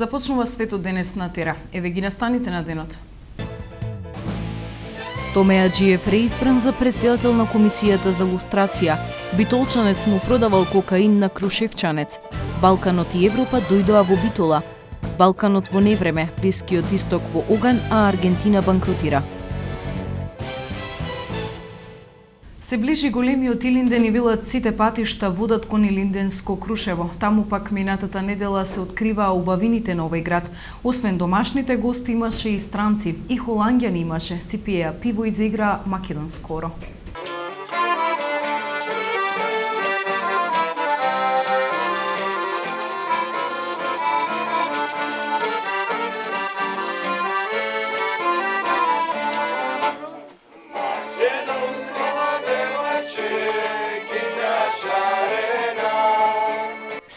Започнува светот денес на Тера. Еве ги настаните на денот. Томе Аџиев реизбран за претседател на Комисијата за лустрација. Битолчанец му продавал кокаин на Крушевчанец. Балканот и Европа дојдоа во Битола. Балканот во невреме, Блискиот исток во оган, а Аргентина банкротира. Се ближи големиот Илинден и велат сите патишта водат кон Илинденско Крушево. Таму пак минатата недела се откриваа убавините на овој град. Освен домашните гости имаше и странци. И холанѓани имаше, си пиеа пиво и заигра македонскоро.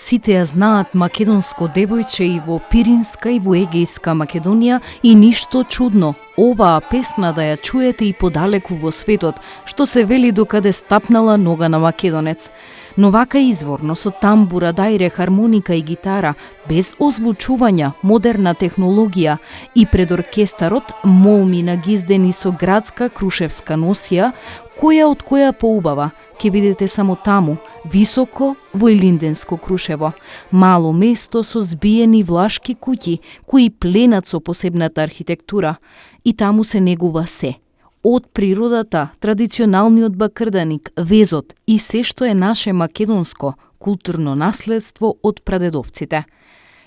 Сите ја знаат македонско девојче и во Пиринска и во Егејска Македонија и ништо чудно. Оваа песна да ја чуете и подалеку во светот, што се вели докаде стапнала нога на македонец. Но вака изворно, со тамбура, дајре, хармоника и гитара, без озвучувања, модерна технологија и пред оркестарот молми нагиздени со градска крушевска носија, која од која поубава, ќе видите само таму, високо во Илинденско Крушево. Мало место со збиени влашки куќи, кои пленат со посебната архитектура. И таму се негува се. Од природата, традиционалниот бакрданик, везот и се што е наше македонско културно наследство од прадедовците.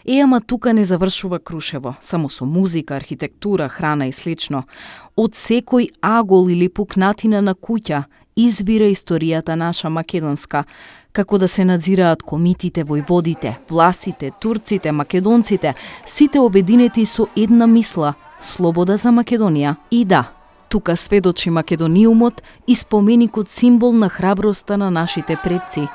Ама тука не завршува Крушево, само со музика, архитектура, храна и слично. Од секој агол или пукнатина на куќа извира историјата наша македонска, како да се надзираат комитите, војводите, власите, турците, македонците, сите обединети со една мисла – слобода за Македонија. И да, тука сведочи македониумот и споменикот символ на храброста на нашите предци.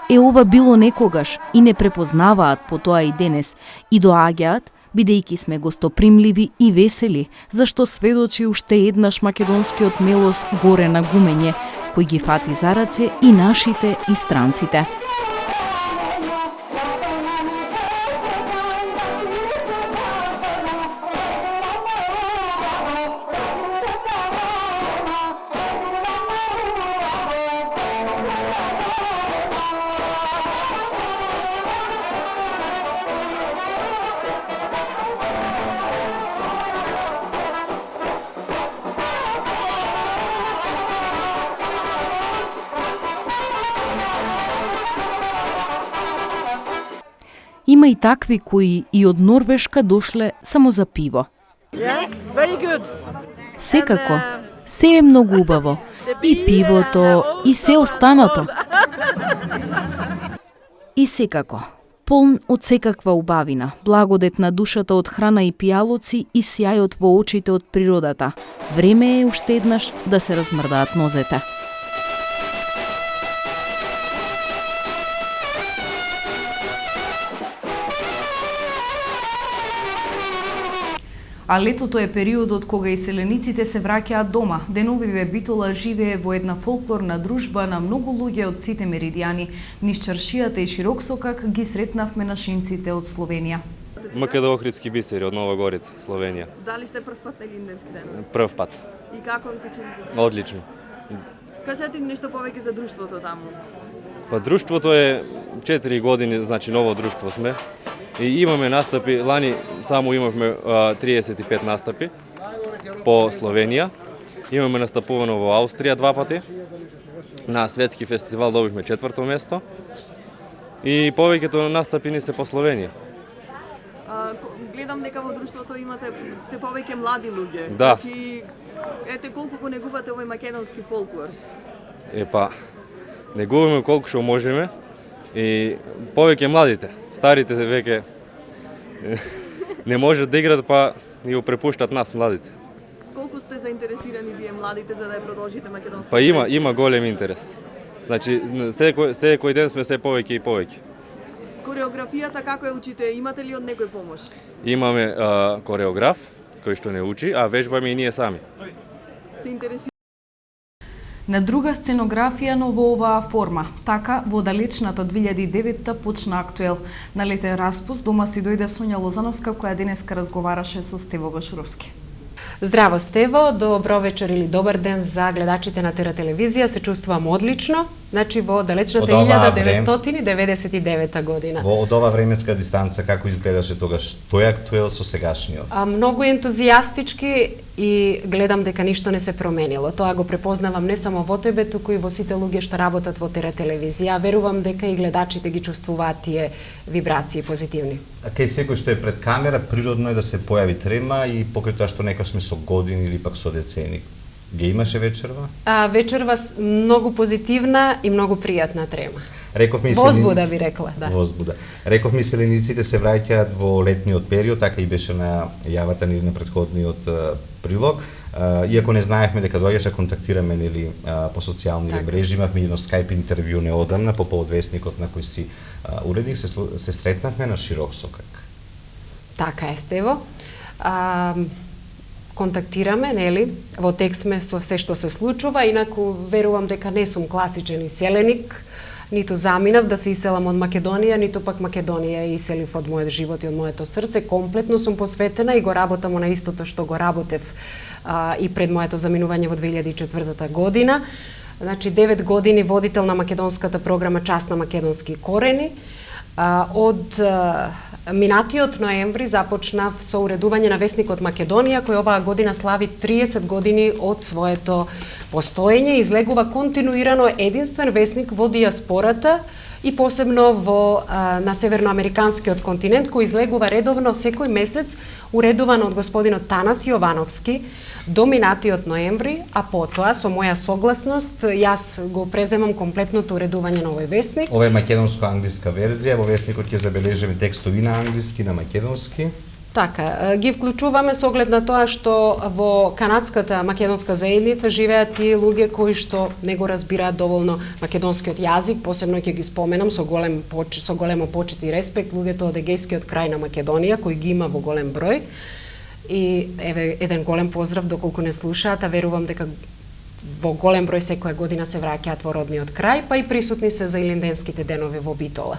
Ова било некогаш и не препознаваат по тоа и денес и доаѓаат, бидејќи сме гостопримливи и весели, зашто сведочи уште еднаш македонскиот мелос горе на гумење, кој ги фати за раце и нашите и странците. Има и такви кои и од Норвешка дошле само за пиво. Секако, се е многу убаво. И пивото, и се останато. И секако, полн од секаква убавина, благодет на душата од храна и пијалоци и сјајот во очите од природата. Време е уште еднаш да се размрдаат нозете. А летото е периодот кога иселениците се враќаат дома. Деновиве Битола живее во една фолклорна дружба на многу луѓе од сите меридијани. Низ чаршијата и Широксокак ги сретнавме нашинците од Словенија. МКД Охридски бисери од Нова Горица, Словенија. Дали сте прв пат на Илинденски ден? Прв пат. И како ви се чини? Одлично. Кажете ми нешто повеќе за друштвото таму. Па друштвото е 4 години, значи ново друштво сме. И имаме настапи, лани само имавме 35 настапи по Словенија. Имаме настапувано во Аустрија 2 пати. На светски фестивал добивме 4-то место. И повеќето настапи ни се по Словенија. Гледам дека во друштвото сте повеќе млади луѓе. Да. Значи, ете колку го негувате овој македонски фолклор. Епа, негуваме колку што можеме. И повеќе младите, старите веќе не можат да играат, па ни го препуштат нас младите. Колку сте заинтересирани вие младите за да ја продолжите македонската? Па има голем интерес. Значи секој ден сме се повеќе и повеќе. Кореографијата како ја учите? Имате ли од некој помош? Имаме кореограф кој што не учи, а вежбаме и ние сами. Се интересира на друга сценографија, но во оваа форма. Така, во далечната 2009 почна Актуел. На летен распуст дома си дојде Сонја Лозановска, која денеска разговараше со Стево Башуровски. Здраво, Стево, добро вечер или добар ден за гледачите на Тера телевизија. Се чувствувам одлично, значи во далечната 1999 година. Од ова временска дистанца како изгледаше тогаш тој Актуел со сегашниот? Многу ентузијастички и гледам дека ништо не се променило. Тоа го препознавам не само во тебе, туку и во сите луѓе што работат во Тера телевизија. Верувам дека и гледачите ги чувствуваат тие вибрации позитивни. Кај секој што е пред камера, природно е да се појави трема и покрај тоа што некој сме со години или пак со децени. Ги имаше вечерва? Вечерва многу позитивна и многу пријатна трема. Возбуда би рекла, да. Возбуда. Реков миселениците се враќаат во летниот период, така и беше на јавата ни на претходниот прилог. Иако не знаевме дека доаѓаше, контактираме нели по социјални мрежи, имавме едно скајп интервју неодамна по повод вестникот на кој си уредник, се сретнавме на широк сокак. Така е, Стево. Контактираме, нели, во текст сме со се што се случува, инаку верувам дека не сум класичен иселеник, ниту заминав да се иселам од Македонија, ниту пак Македонија иселив од мојот живот и од моето срце. Комплетно сум посветена и го работам на истото што го работев и пред моето заминување во 2004 година. Значи, 9 години водител на македонската програма Час на македонски корени. Од минатиот ноември започнав со уредување на Весникот Македонија, кој оваа година слави 30 години од своето постоење, излегува континуирано единствен весник во диаспората и посебно на северноамериканскиот континент, кој излегува редовно секој месец, уредуван од господинот Танас Јовановски до минатиот ноември, а потоа со моја согласност јас го преземам комплетното уредување на овој весник. Ова е македонско-англиска верзија, во весникот ќе забележиме текстови на англиски, на македонски. Така, ги вклучуваме со оглед на тоа што во канадската македонска заедница живеат и луѓе кои што не го разбираат доволно македонскиот јазик, посебно ќе ги споменам со големо почит и респект луѓето од егејскиот крај на Македонија, кои ги има во голем број. И еве еден голем поздрав доколку не слушаат, а верувам дека во голем број секоја година се враќаат во родниот крај, па и присутни се за Илинденските денови во Битола.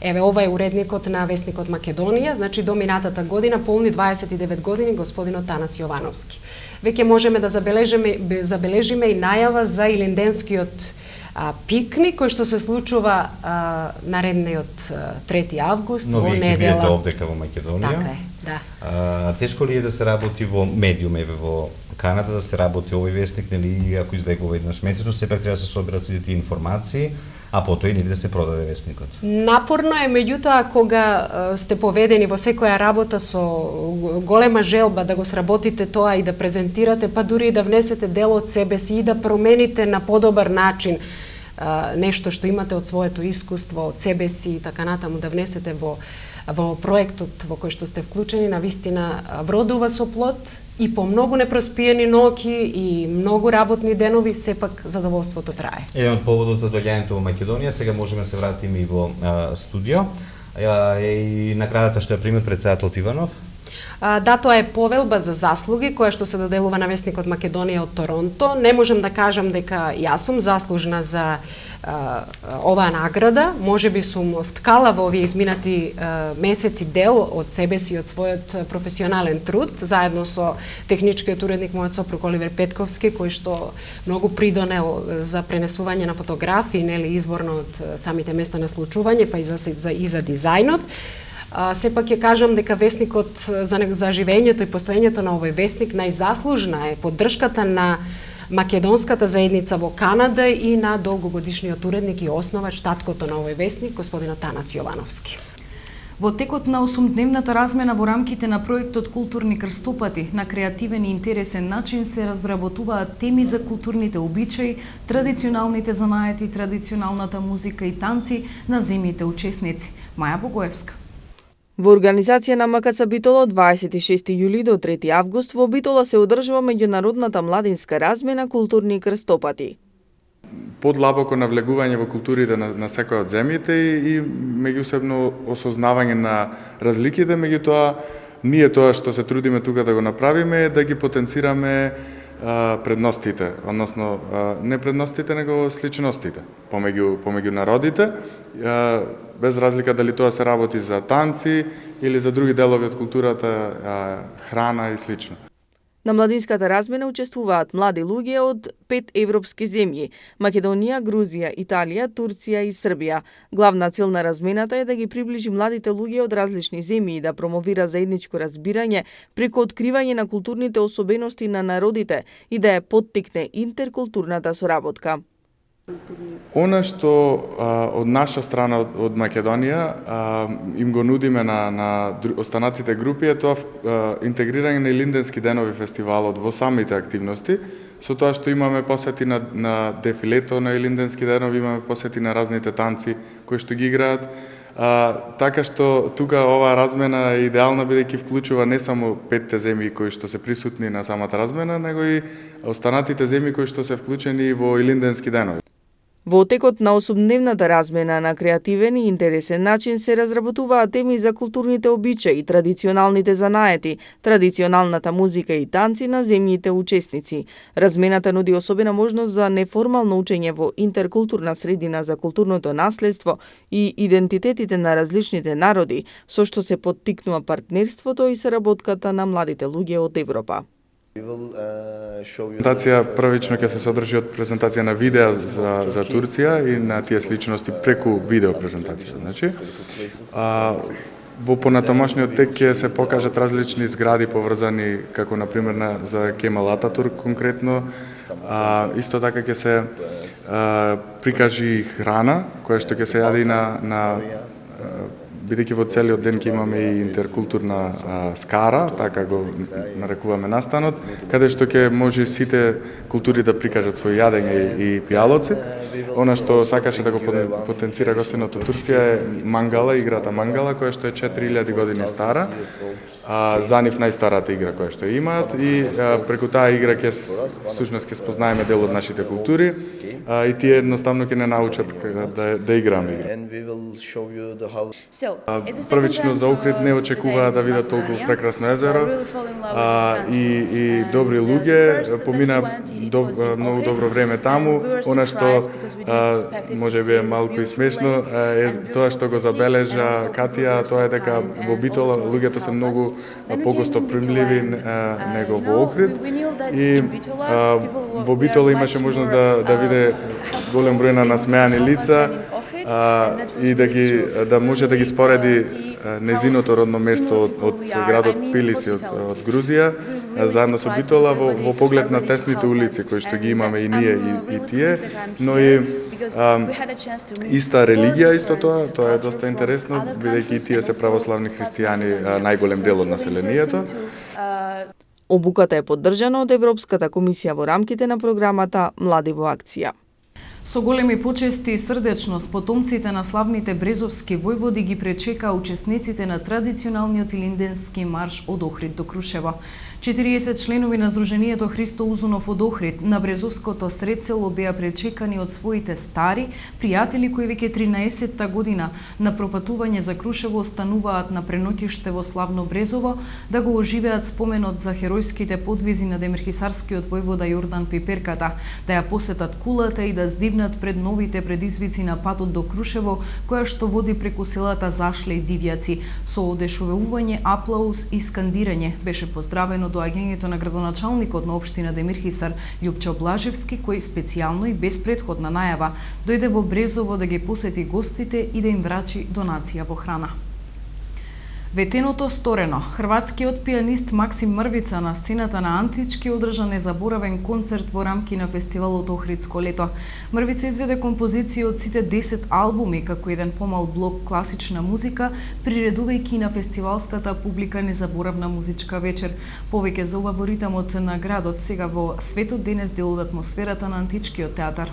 Еве, ова е уредникот на Весникот Македонија, значи до минатата година полни 29 години господинот Танас Јовановски. Веќе можеме да забележиме и најава за Илинденскиот пикник, кој што се случува наредниот 3 август во недела. Но вие бидете овдека во Македонија. Така е, да. Тешко ли е да се работи во медиум, еве во Канада, да се работи овој вестник, нели, ако излегува еднаш месечно, сепак треба да се соберат сите тие информации, а потоа и нели да се продаде вестникот. Напорно е, меѓутоа, кога сте поведени во секоја работа со голема желба да го сработите тоа и да презентирате, па дури и да внесете дел од себе си и да промените на подобар начин нешто што имате од своето искуство, од себе си и така натаму, да внесете во проектот во кој што сте вклучени, навистина вродува со плод и по многу непроспиени ноќи и многу работни денови, сепак задоволството трае. Еден од поводот за доаѓањето во Македонија, сега можеме да се вратиме и во студио, и наградата што ја примет председател Иванов. Да, тоа е повелба за заслуги која што се доделува на Весникот Македонија од Торонто. Не можем да кажам дека јас сум заслужна за оваа награда. Можеби сум вткала во овие изминати месеци дел од себе си, од својот професионален труд, заедно со техничкиот уредник мојот сопруг Оливер Петковски, кој што многу придонел за пренесување на фотографии, нели, изворно од самите места на случување, па и за дизајнот. Сепак ќе кажам дека весникот за живењето и постоењето на овој весник најзаслужна е поддршката на македонската заедница во Канада и на долгогодишниот уредник и основач, таткото на овој весник, господинот Танас Јовановски. Во текот на 8-дневната размена во рамките на проектот Културни крстопати, на креативен и интересен начин се развработуваат теми за културните обичаи, традиционалните занаети, традиционалната музика и танци на земјите учесници. Маја Богоевска. Во организација на МКЦ Битола од 26 јули до 3 август во Битола се одржува меѓународната младинска размена Културни крстопати. Подлабоко навлегување во културите на секоја од земјите и меѓусебно осознавање на разликите, меѓутоа ние тоа што се трудиме тука да го направиме е да ги потенцираме предностите, односно не предностите, него сличностите помеѓу народите, без разлика дали тоа се работи за танци или за други делови од културата, храна и слично. На младинската размена учествуваат млади луѓе од 5 европски земји – Македонија, Грузија, Италија, Турција и Србија. Главна цел на размената е да ги приближи младите луѓе од различни земји и да промовира заедничко разбирање преку откривање на културните особености на народите и да ја поттикне интеркултурната соработка. Она што од наша страна, од Македонија, им го нудиме на останатите групи е тоа интегрирање на Илинденски денови фестивалот во самите активности, со тоа што имаме посети на дефилето на Илинденски денови, имаме посети на разните танци кои што ги играат, така што тука оваа размена е идеална бидејќи вклучува не само 5 земји кои што се присутни на самата размена, него и останатите земји кои што се вклучени во Илинденски денови. Во текот на 8-дневната размена на креативен и интересен начин се разработуваат теми за културните обичаи, традиционалните занаети, традиционалната музика и танци на земјите учесници. Размената нуди особена можност за неформално учење во интеркултурна средина за културното наследство и идентитетите на различните народи, со што се поттикнува партнерството и соработката на младите луѓе од Европа. Презентација првично ќе се содржи од презентација на видеа за Турција и на тие сличности преку видео презентација. Значи, во понатамошниот тек ќе се покажат различни згради поврзани, како на пример за Кемал Ататурк конкретно. Исто така ќе се прикажи храна која што ќе се јади на бидејќи во целиот ден ќе имаме и интеркултурна скара, така го нарекуваме настанот, каде што ќе може сите култури да прикажат свој јадење и пијалоци. Она што сакаше да го потенцира гостинот од Турција е мангала, играта мангала, која што е 4000 години стара, за нив најстарата игра која што имаат и преку таа игра всушност ќе спознаеме дел од нашите култури и тие едноставно ќе не научат да играме игра. Првично за Охрид не очекуваа да видат толку прекрасно езеро и добри луѓе, помина многу добро време таму. Она што може би е малку и смешно е тоа што го забележа Катија, тоа е дека во Битола луѓето се многу погосто примливи него во Охрид и во Битола имаше можност да виде голем број на насмеани лица и да може да ги спореди незиното родно место од градот Пилиси од Грузија заедно со Битола во поглед на тесните улици кои што ги имаме и ние и тие, но и иста религија, исто тоа е доста интересно, бидејќи тие се православни христијани, најголем дел од населението. Обуката е поддржана од Европската комисија во рамките на програмата Млади во акција. Со големи почести и срдечност, потомците на славните брезовски војводи ги пречекаа учесниците на традиционалниот илинденски марш од Охрид до Крушево. 40 членови на Сдруженијето Христо Узунов од Охрид на брезовското средсело беа пречекани од своите стари пријатели кои веќе 13-та година на пропатување за Крушево остануваат на преноќиште во славно Брезово да го оживеат споменот за херојските подвизи на демирхисарскиот војвода Јордан Пиперката, да ја посетат кулата и да здивнат пред новите предизвици на патот до Крушево, која што води преку селата Зашле и Дивјаци. Со одешувување, аплауз и скандирање беше поздравено доаѓањето на градоначалникот на општина Демирхисар Љупчо Блажевски, кој специјално и без претходна најава дојде во Брезово да ги посети гостите и да им врачи донација во храна. Ветеното сторено, хрватскиот пианист Максим Мрвица на сцената на Антички одржа незаборавен концерт во рамки на фестивалот Охридско лето. Мрвица изведе композиции од сите 10 албуми како еден помал блок класична музика, приредувајќи на фестивалската публика незаборавна музичка вечер. Повеќе за ова во ритамот на градот сега во Светот денес дел од атмосферата на Античкиот театар.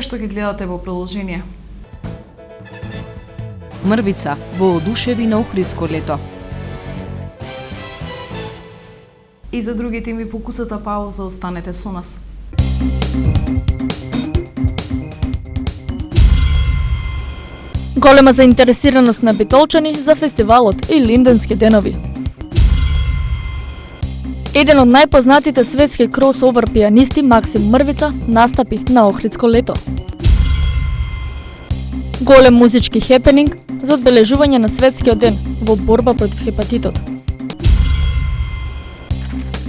што ќе гледате во продолжение. Мрвица во одушеви на Охридско лето. И за други теми по кусата пауза, останете со нас. Голема заинтересираност на битолчани за фестивалот и Линденски денови. Еден од најпознатите светски кросовер пијанисти Максим Мрвица настапи на Охридско лето. Голем музички хепенинг за одбележување на светскиот ден во борба против хепатитот.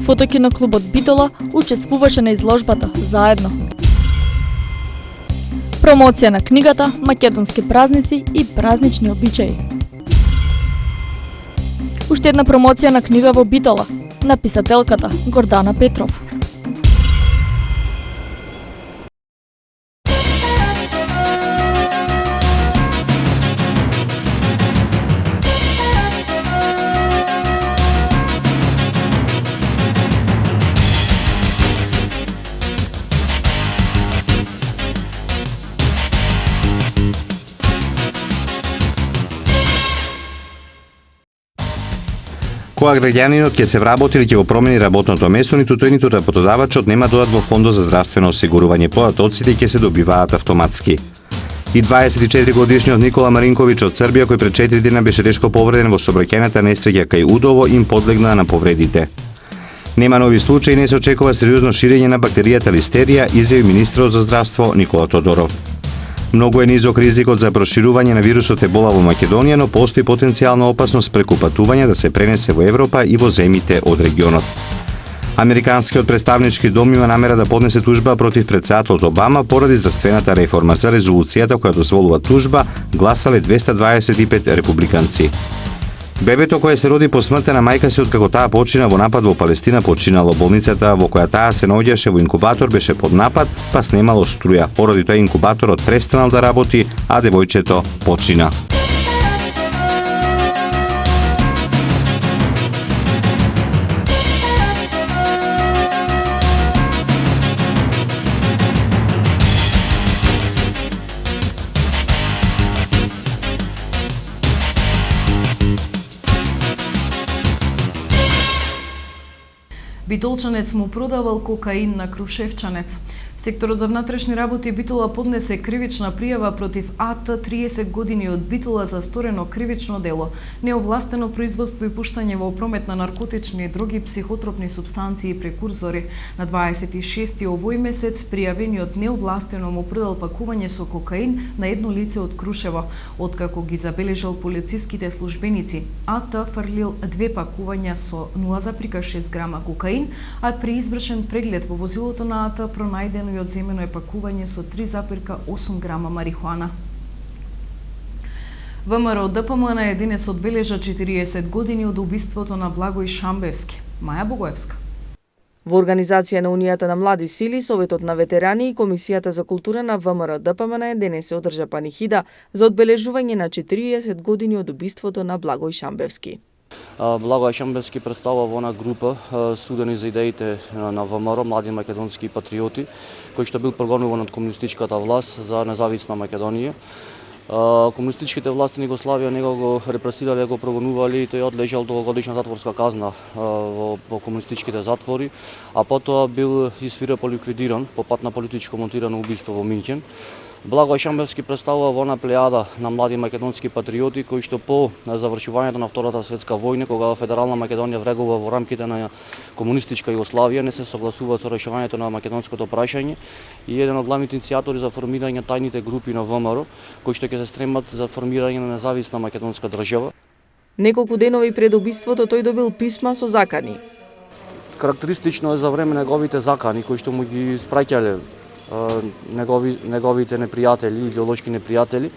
Фотокиноклубот Битола учествуваше на изложбата Заедно. Промоција на книгата Македонски празници и празнични обичаи. Уште една промоција на книга во Битола на писателката Гордана Петров. Кога граѓанинот ќе се вработи или ќе го промени работното место, ниту тој ниту работодавачот нема додат во фондот за здравствено осигурување. Податоците ќе се добиваат автоматски. И 24 годишниот Никола Маринковиќ од Србија, кој пред 4 дена беше тешко повреден во сообраќајната несреќа кај Удово, им подлегна на повредите. Нема нови случаи, не се очекува сериозно ширење на бактеријата листерија, изјави министерот за здравство Никола Тодоров. Многу е низок ризикот за проширување на вирусот Ебола во Македонија, но постои потенцијална опасност преку патување да се пренесе во Европа и во земјите од регионот. Американскиот представнички дом има намера да поднесе тужба против претседателот Обама поради здравствената реформа. За резолуцијата која дозволува тужба гласале 225 републиканци. Бебето кое се роди по смртта на мајка си откако таа почина во напад во Палестина починало. Болницата во која таа се наоѓаше во инкубатор беше под напад, па снемало струја. Поради тоа инкубаторот престанал да работи, а девојчето почина. Битолчанец му продавал кокаин на Крушевчанец. Секторот за внатрешни работи Битола поднесе кривична пријава против АТ 30 години од Битола за сторено кривично дело, неовластено производство и пуштање во промет на наркотични дроги, психотропни супстанции и прекурзори. На 26 овој месец пријавениот неовластено му продал пакување со кокаин на едно лице од Крушево. Откако ги забележал полициските службеници, АТ фрлил 2 пакувања со 0,6 грама кокаин, а при извршен преглед во возилото на АТ пронајден и одземено е пакување со 3,8 грама марихуана. ВМРО ДПМН денес одбележа 40 години од убиството на Благој Шамбевски. Маја Богоевска. Во организација на Унијата на млади сили, Советот на ветерани и Комисијата за култура на ВМРО ДПМН денес се одржа панихида за одбележување на 40 години од убиството на Благој Шамбевски. Благој Шамбевски представува во она група судени за идеите на ВМРО, млади македонски патриоти, кој што бил прогонуван од комунистичката власт за независна Македонија. Комунистичките власти на Југославија него го репресирале, го прогонували и тој одлежал долгогодишна затворска казна во комунистичките затвори, а потоа бил свирепо ликвидиран по пат на политичко монтирано убиство во Минхен. Благој Шамбевски представува во она плејада на млади македонски патриоти кои што по завршувањето на Втората светска војна, кога Федерална Македонија врегува во рамките на комунистичка Југославија, не се согласуваат со решавањето на македонското прашање и еден од главните иницијатори за формирање тајните групи на ВМРО, кои што ќе се стремат за формирање на независна македонска држава. Неколку денови пред убиството тој добил писма со закани. Карактеристично е за време неговите закани кои што му ги испраќале неговите непријатели, идеолошки непријатели.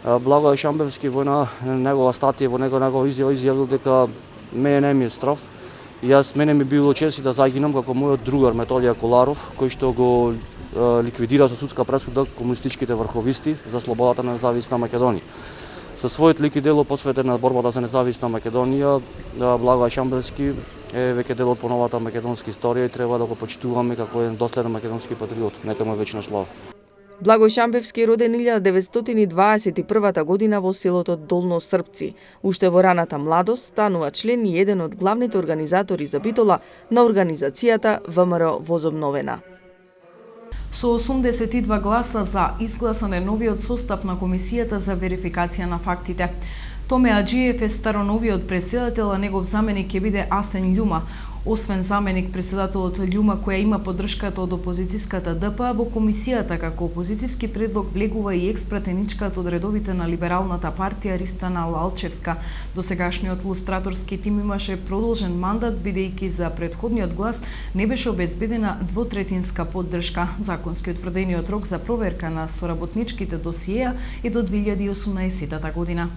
Благој Шамбевски во негова статија, во негова изјавил дека мене ми е страв. Мене ми било чест да загинам како мојот другар Метолија Коларов, кој што го ликвидира со судска пресуда комунистичките врховисти за слободата на независна Македонија. Со својот лик и дело посветен на борбата за независна Македонија, Благој Шамбевски е веќе дел од поновата македонска историја и треба да го почитуваме како еден доследен македонски патриот. Нека му е вечна слава. Благој Шамбевски е роден 1921 година во селото Долно Српци. Уште во раната младост станува член и еден од главните организатори за Битола на организацијата ВМРО Возобновена. Со 82 гласа за изгласан е новиот состав на Комисијата за верификација на фактите. Томе Аџиев е староновиот претседател, а негов заменик ќе биде Асен Љума. Освен заменик, претседателот Љума, која има поддршката од опозицијската ДП, во комисијата како опозицијски предлог влегува и екс-пратеничката од редовите на Либералната партија Ристана Лалчевска. Досегашниот лустраторски тим имаше продолжен мандат, бидејќи за претходниот глас не беше обезбедена двотретинска поддршка. Законски утврдениот рок за проверка на соработничките досиеа е до 2018 година.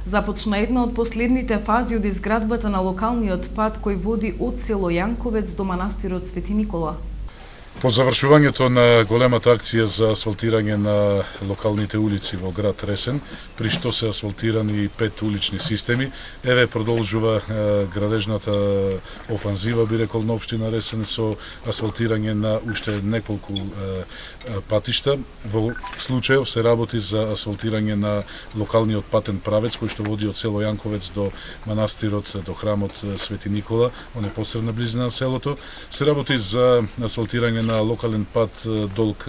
Започна една од последните фази од изградбата на локалниот пат кој води од село Јанковец до манастирот Свети Никола. По завршувањето на големата акција за асфалтирање на локалните улици во град Ресен, при што се асфалтирани 5 улични системи, еве продолжува градежната офанзива, би рекол, на општина Ресен со асфалтирање на уште неколку патишта. Во случајов се работи за асфалтирање на локалниот патен правец кој што води од село Јанковец до манастирот, до храмот Свети Никола, он е посредна близина на селото. Се работи за асфалтирање на локален пат долг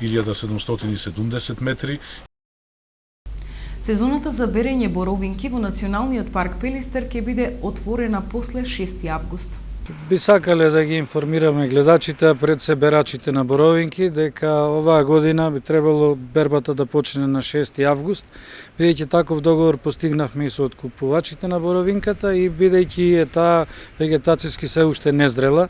1770 метри. Сезоната за берење боровинки во Националниот парк Пелистер ќе биде отворена после 6 август. Би сакале да ги информираме гледачите, пред се берачите на боровинки, дека оваа година би требало бербата да почне на 6 август, бидејќи таков договор постигнавме и со откупувачите на боровинката и бидејќи таа вегетацијски се уште незрела,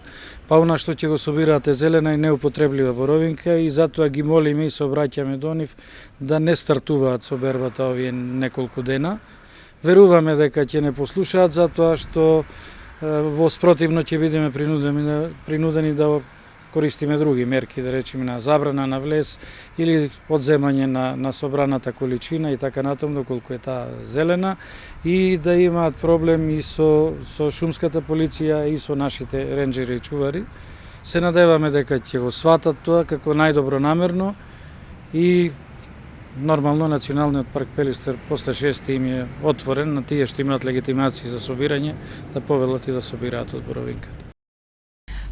па она што ќе го собираат е зелена и неупотреблива боровинка и затоа ги молиме и се обраќаме до нив да не стартуваат со бербата овие неколку дена. Веруваме дека ќе не послушаат затоа што во спротивно ќе бидеме принудени да користиме други мерки, да речеме на забрана на влез или одземање на собраната количина и така натаму доколку е таа зелена и да имаат проблем и со шумската полиција и со нашите ренџери и чувари. Се надеваме дека ќе го сватат тоа како најдобро намерно и нормално Националниот парк Пелистер после 6 им е отворен на тие што имаат легитимација за собирање да повелат и да собираат од боровинката.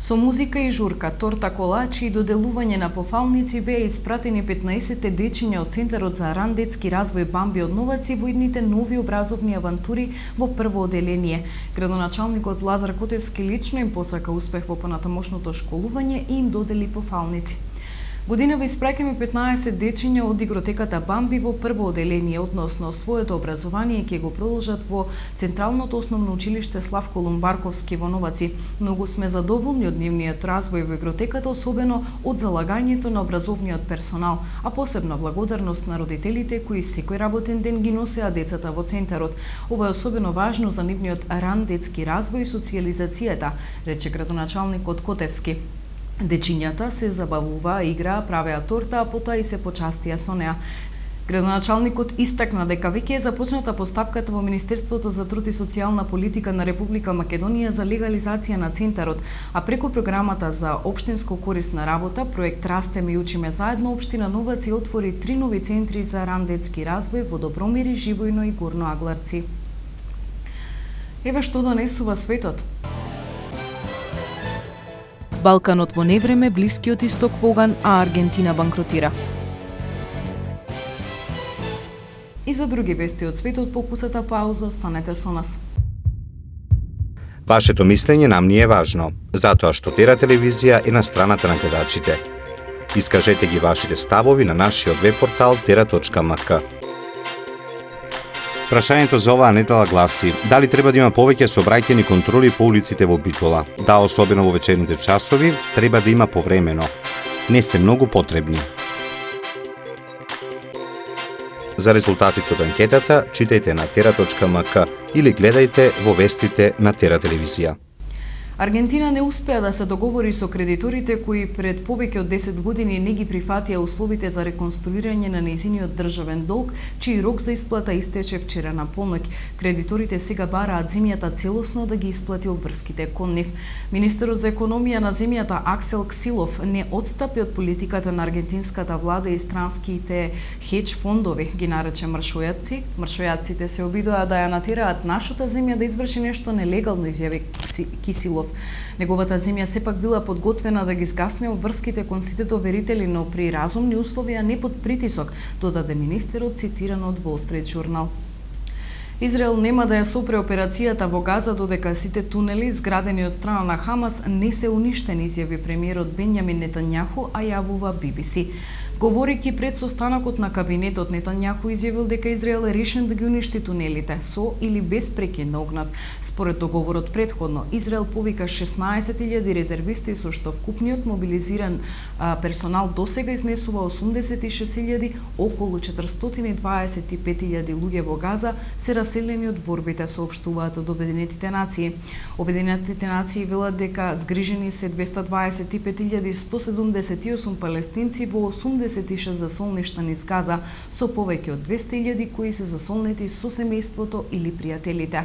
Со музика и журка, торта, колачи и доделување на пофалници беа испратени 15 дечиња од Центарот за ран детски развој Бамби од Новаци во идните нови образовни авантури во прво оделение. Градоначалникот Лазар Котевски лично им посака успех во понатамошното школување и им додели пофалници. Годинава испраќаме 15 дечиња од игротеката Бамби во прво оделение, односно своето образование ќе го продолжат во Централното основно училиште Славко Лумбарковски во Новаци. Многу сме задоволни од нивниот развој во игротеката, особено од залагањето на образовниот персонал, а посебна благодарност на родителите кои секој работен ден ги носеа децата во центарот. Ова е особено важно за нивниот ран детски развој и социјализацијата, рече градоначалникот Котевски. Дечињата се забавуваа, играа, правеа торта, а потоа и се почастија со неа. Градоначалникот истакна дека веќе е започната постапката во Министерството за труд и социјална политика на Република Македонија за легализација на центарот, а преку програмата за општинско корисна работа, проект Растеме и учиме заедно, општина Новаци отвори 3 нови центри за ран детски развој во Добромир, Живојно и Горно Агларци. Еве што донесува светот. Балканот во невреме, Блискиот исток поган, а Аргентина банкротира. И за други вести од светот по кусата пауза, останете со нас. Вашето мислење нам ни е важно, затоа што Тера телевизија е на страната на гледачите. Искажете ги вашите ставови на нашиот веб-портал tera.mk. Прашањето за оваа недела гласи: дали треба да има повеќе сообраќајни контроли по улиците во Битола? Да, особено во вечерните часови, треба да има повремено. Не се многу потребни. За резултатите од анкетата, читајте на tera.mk или гледајте во вестите на Тера телевизија. Аргентина не успеа да се договори со кредиторите кои пред повеќе од 10 години не ги прифатија условите за реконструирање на нејзиниот државен долг, чиј рок за исплата истече вчера на полноќ. Кредиторите сега бараат земјата целосно да ги исплати обврските кон нив. Министерот за економија на земјата Аксел Ксилов не одстапи од политиката на аргентинската влада и странските хедж фондови, ги нарече мршојаци. Мршојаците се обидоа да ја натераат нашата земја да изврши нешто нелегално, изјави Кисилов. Неговата земја сепак била подготвена да ги згасне обврските кон сите доверители, но при разумни условија, не под притисок, додаде министерот, цитирано од Wall Street Journal. Израел нема да ја сопре операцијата во Газа додека сите тунели изградени од страна на Хамас не се уништени, изјави премиерот Бенјамин Нетањаху, а јавува BBC. Говорики пред состанокот на кабинетот, Нетањаху изјавил дека Израел е решен да ги уништи тунелите со или без прекин на огнат. Според договорот предходно, Израел повика 16.000 резервисти, со што вкупниот мобилизиран персонал досега изнесува 86.000, околу 425.000 луѓе во Газа се раселени од борбите, соопштуваат од Обединетите нации. Обединетите нации велат дека згрижени се 225.178 палестинци во 86 засолништа низ Газа, со повеќе од 200.000 кои се засолнети со семејството или пријателите.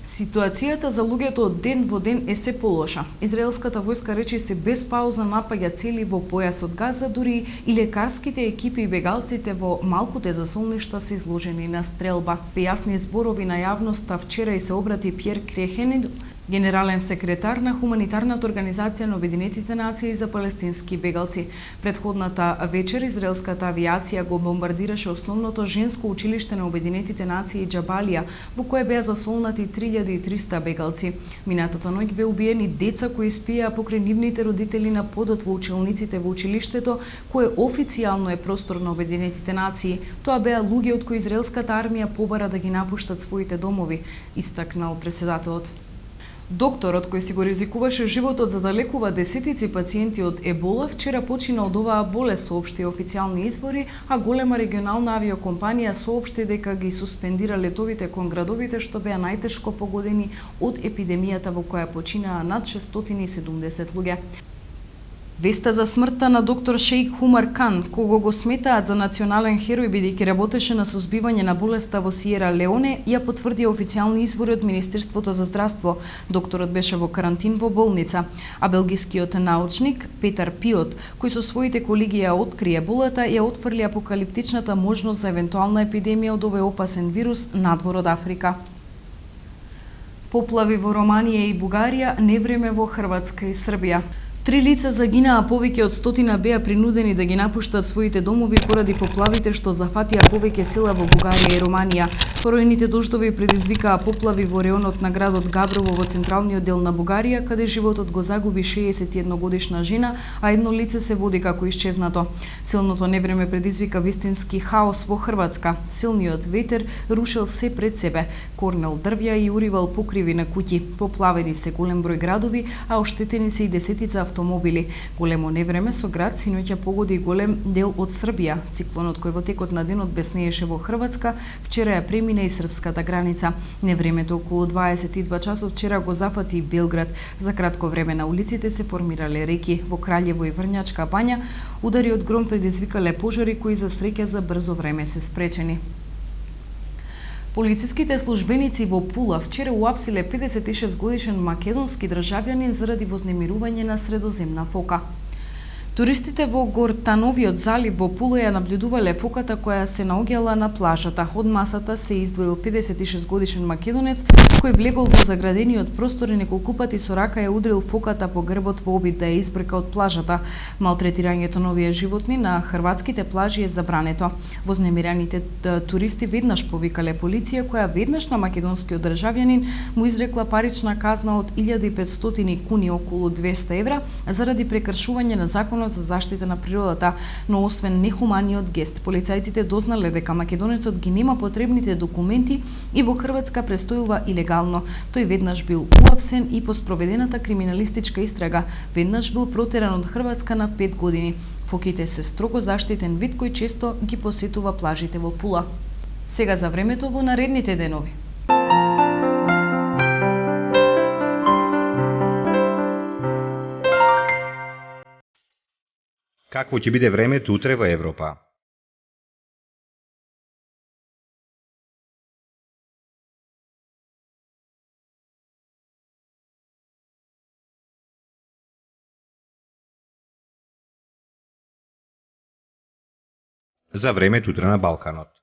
Ситуацијата за луѓето од ден во ден е се полоша. Израелската војска речи се без пауза напаѓа цели во појасот Газа, дури и лекарските екипи и бегалците во малкуте засолништа се изложени на стрелба. По јасни зборови на јавноста вчера и се обрати Пјер Крехен, генерален секретар на хуманитарната организација на Обединетите нации за палестински бегалци. Предходната вечер израелската авиација го бомбардираше основното женско училиште на Обединетите нации Џабалија, во кое беа засолнати 3300 бегалци. Минатата ноќ бе убиени деца кои спиеа покрај нивните родители на подот во училниците во училиштето, кое официјално е простор на Обединетите нации. Тоа беа луѓе од кои израелската армија побара да ги напуштат своите домови, истакнал преседателот. Докторот кој си го ризикуваше животот за да лекува десетици пациенти од ебола, вчера почина од оваа болест, соопшти официјални извори, а голема регионална авиокомпанија соопшти дека ги суспендира летовите кон градовите што беа најтешко погодени од епидемијата во која починаа над 670 луѓе. Веста за смртта на доктор Шеик Хумар Кан, кого го сметаат за национален херој бидејќи работеше на сузбивање на болеста во Сиера Леоне, ја потврди официјални извори од Министерството за здравство. Докторот беше во карантин во болница, а белгискиот научник Петар Пиот, кој со своите колеги ја открие болата, ја отфрли апокалиптичната можност за евентуална епидемија од овој опасен вирус надвор од Африка. Поплави во Романија и Бугарија, невреме во Хрватска и Србија. 3 лица загинаа, повеќе од 100 беа принудени да ги напуштат своите домови поради поплавите што зафатија повеќе села во Бугарија и Романија. Поројните дождови предизвикаа поплави во реонот на градот Габрово во централниот дел на Бугарија, каде животот го загуби 61-годишна жена, а едно лице се води како исчезнато. Силното невреме предизвика вистински хаос во Хрватска. Силниот ветер рушел се пред себе, корнел дрвја и уривал покриви на куќи. Поплавени се голем број градови, а оштетени се и десетица автомобили. Големо невреме со град синоќа погоди и голем дел од Србија. Циклонот кој во текот на денот беснееше во Хрватска, вчера ја премина и српската граница. Невремето околу 22 часов вчера го зафати и Белград. За кратко време на улиците се формирале реки. Во Краљево и Врњачка бања удари од гром предизвикале пожари кои за среќа за брзо време се спречени. Полициските службеници во Пула вчера уапсиле 56 годишен македонски државјанин заради вознемирување на средоземна фока. Туристите во Гортановиот залив во Пула ја наблюдувале фоката која се наоѓала на плажата. Од масата се издвоил 56 годишен македонец кој влегол во заградениот простор и неколку пати со рака ја удрил фоката по грбот во обид да ја избрка од плажата. Малтретирањето на овие животни на хрватските плажи е забрането. Вознемираните туристи веднаш повикале полиција која веднаш на македонскиот државјанин му изрекла парична казна од 1500 куни, околу 200 евра, заради прекршување на законот за заштита на природата, но освен нехуманиот гест, полицајците дознале дека македонецот ги нема потребните документи и во Хрватска престојува илегално. Тој веднаш бил уапсен и по спроведената криминалистичка истрага веднаш бил протеран од Хрватска на 5 години. Фоките се строго заштитен вид кој често ги посетува плажите во Пула. Сега за времето во наредните денови. Какво ќе биде времето утре во Европа? За времето утре на Балканот.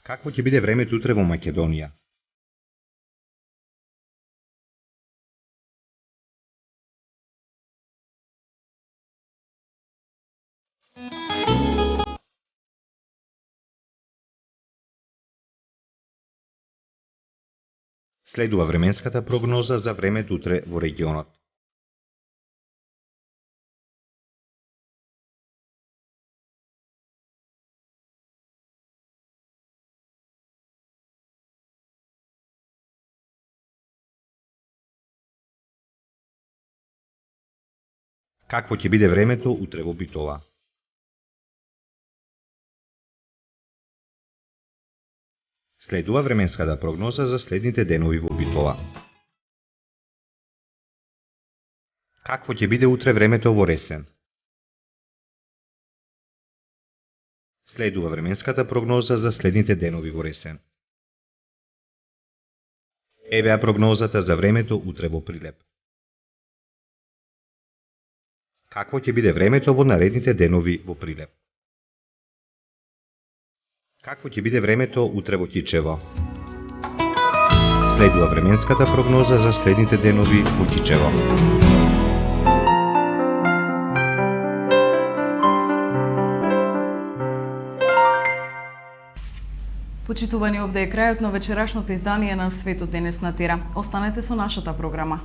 Какво ќе биде времето утре во Македонија? Следува временската прогноза за времето утре во регионот. Какво ќе биде времето утре во Битола? Следува временската прогноза за следните денови во Битола. Какво ќе биде утре времето во Ресен? Следува временската прогноза за следните денови во Ресен. Евеа прогнозата за времето утре во Прилеп. Какво ќе биде времето во наредните денови во Прилеп? Какво ќе биде времето утре во Кичево? Следува временската прогноза за следните денови во Кичево. Почитувани, овде е крајот на вечерашното издание на Светот денес на Тера. Останете со нашата програма.